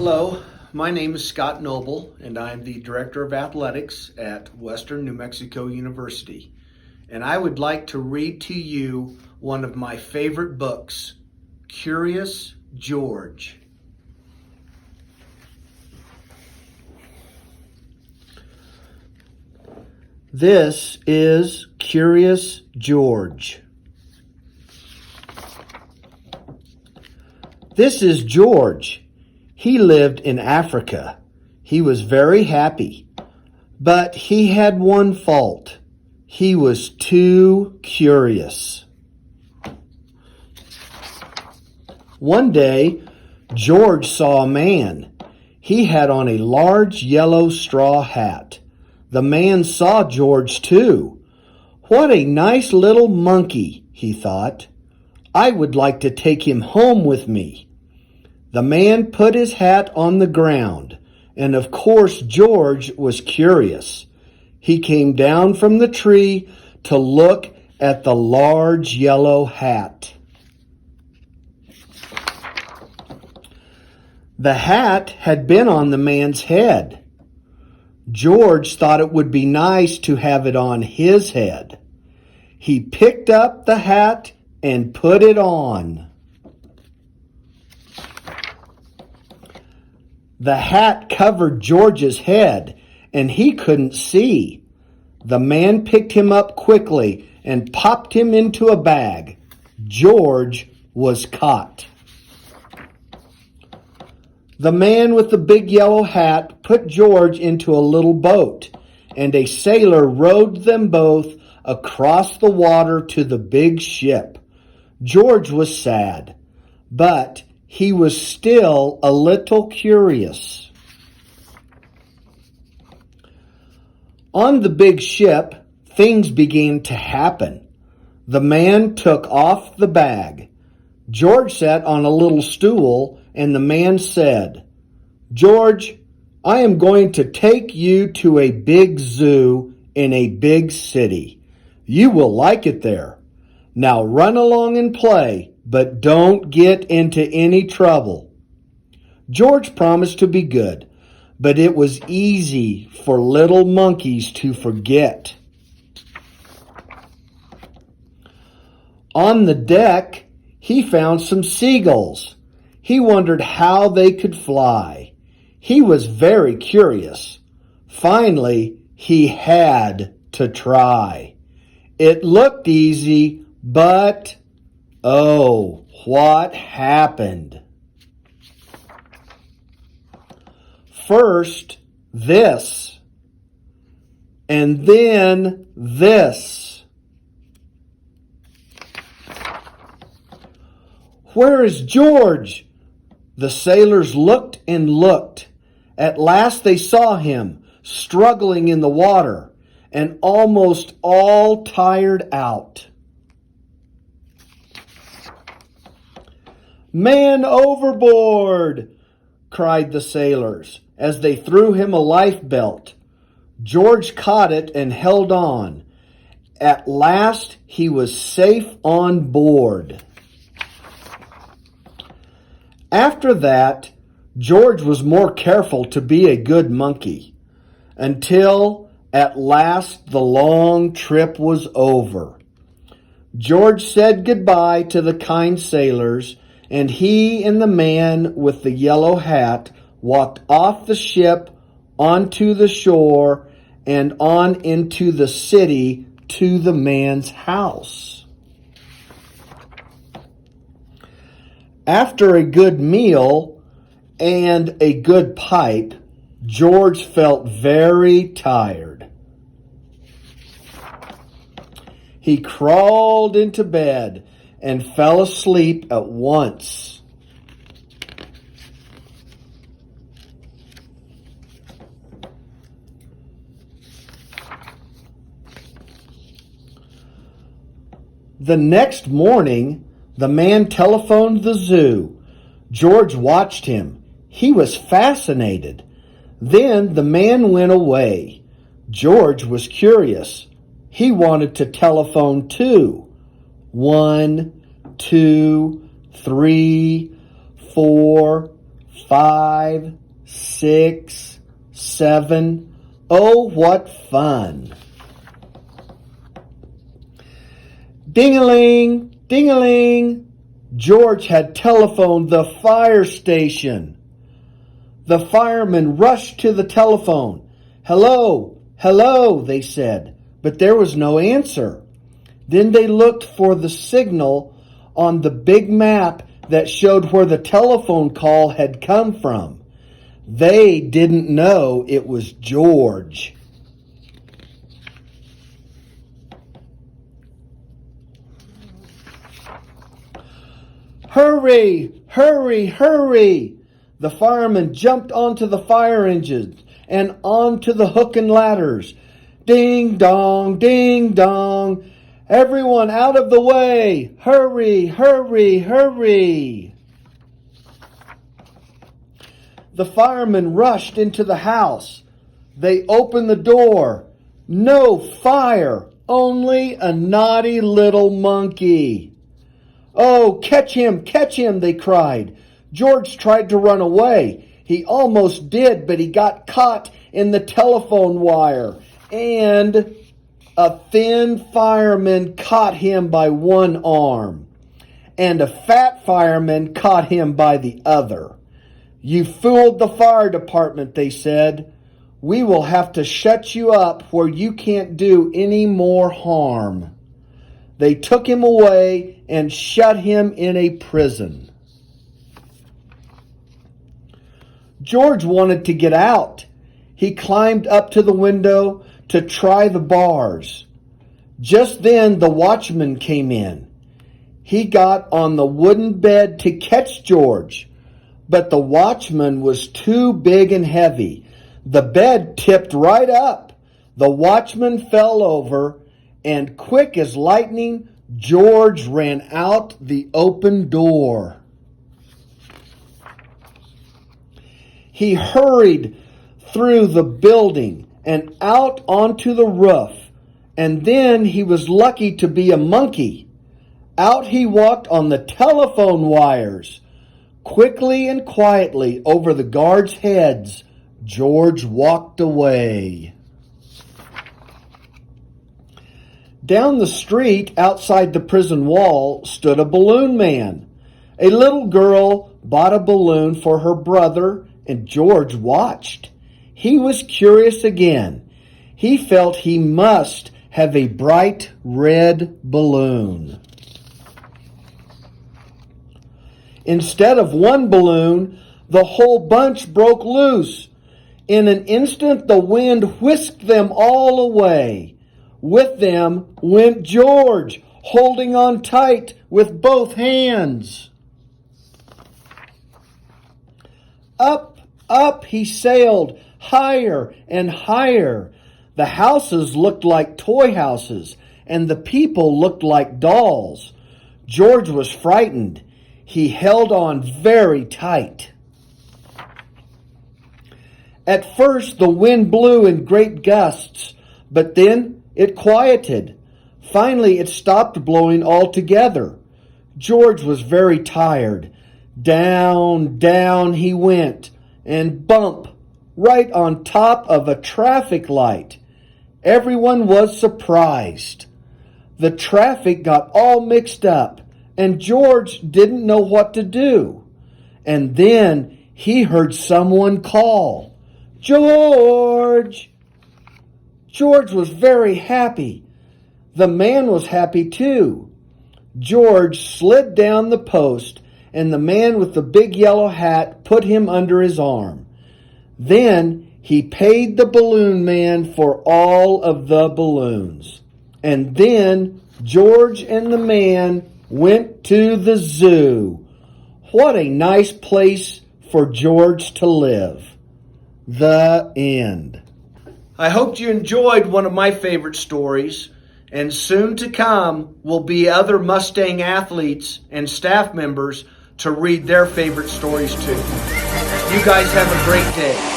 Hello, my name is Scott Noble, and I'm the Director of Athletics at Western New Mexico University. And I would like to read to you one of my favorite books, Curious George. This is Curious George. This is George. He lived in Africa. He was very happy, but he had one fault. He was too curious. One day, George saw a man. He had on a large yellow straw hat. The man saw George too. What a nice little monkey, he thought. I would like to take him home with me. The man put his hat on the ground, and of course George was curious. He came down from the tree to look at the large yellow hat. The hat had been on the man's head. George thought it would be nice to have it on his head. He picked up the hat and put it on. The hat covered George's head, and he couldn't see. The man picked him up quickly and popped him into a bag. George was caught. The man with the big yellow hat put George into a little boat, and a sailor rowed them both across the water to the big ship. George was sad, but he was still a little curious. On the big ship, things began to happen. The man took off the bag. George sat on a little stool, and the man said, "George, I am going to take you to a big zoo in a big city. You will like it there. Now run along and play, but don't get into any trouble." George promised to be good, but it was easy for little monkeys to forget. On the deck, he found some seagulls. He wondered how they could fly. He was very curious. Finally, he had to try. It looked easy, but oh, what happened? First, this, and then this. Where is George? The sailors looked and looked. At last they saw him, struggling in the water, and almost all tired out. "Man overboard!" cried the sailors as they threw him a life belt. George caught it and held on. At last he was safe on board. After that, George was more careful to be a good monkey, until at last the long trip was over. George said goodbye to the kind sailors, and he and the man with the yellow hat walked off the ship onto the shore and on into the city to the man's house. After a good meal and a good pipe, George felt very tired. He crawled into bed and fell asleep at once. The next morning, the man telephoned the zoo. George watched him. He was fascinated. Then the man went away. George was curious. He wanted to telephone too. 1, 2, 3, 4, 5, 6, 7. Oh, what fun. Ding-a-ling, ding-a-ling. George had telephoned the fire station. The firemen rushed to the telephone. Hello, hello, they said, but there was no answer. Then they looked for the signal on the big map that showed where the telephone call had come from. They didn't know it was George. Hurry, hurry, hurry! The firemen jumped onto the fire engines and onto the hook and ladders. Ding dong, ding dong. Everyone out of the way. Hurry, hurry, hurry. The firemen rushed into the house. They opened the door. No fire, only a naughty little monkey. Oh, catch him, they cried. George tried to run away. He almost did, but he got caught in the telephone wire. And a thin fireman caught him by one arm. And a fat fireman caught him by the other. You fooled the fire department, they said. We will have to shut you up where you can't do any more harm. They took him away and shut him in a prison. George wanted to get out. He climbed up to the window to try the bars. Just then the watchman came in. He got on the wooden bed to catch George, but the watchman was too big and heavy. The bed tipped right up. The watchman fell over, and quick as lightning, George ran out the open door. He hurried through the building and out onto the roof, and then he was lucky to be a monkey. Out he walked on the telephone wires. Quickly and quietly over the guards' heads, George walked away. Down the street outside the prison wall stood a balloon man. A little girl bought a balloon for her brother, and George watched. He was curious again. He felt he must have a bright red balloon. Instead of one balloon, the whole bunch broke loose. In an instant, the wind whisked them all away. With them went George, holding on tight with both hands. Up, up he sailed, higher and higher. The houses looked like toy houses, and the people looked like dolls. George was frightened. He held on very tight. At first, the wind blew in great gusts, but then it quieted. Finally, it stopped blowing altogether. George was very tired. Down, down he went, and bump, right on top of a traffic light. Everyone was surprised. The traffic got all mixed up, and George didn't know what to do. And then he heard someone call, "George!" George was very happy. The man was happy too. George slid down the post, and the man with the big yellow hat put him under his arm. Then he paid the balloon man for all of the balloons. And then George and the man went to the zoo. What a nice place for George to live. The end. I hope you enjoyed one of my favorite stories, and soon to come will be other Mustang athletes and staff members to read their favorite stories too. You guys have a great day.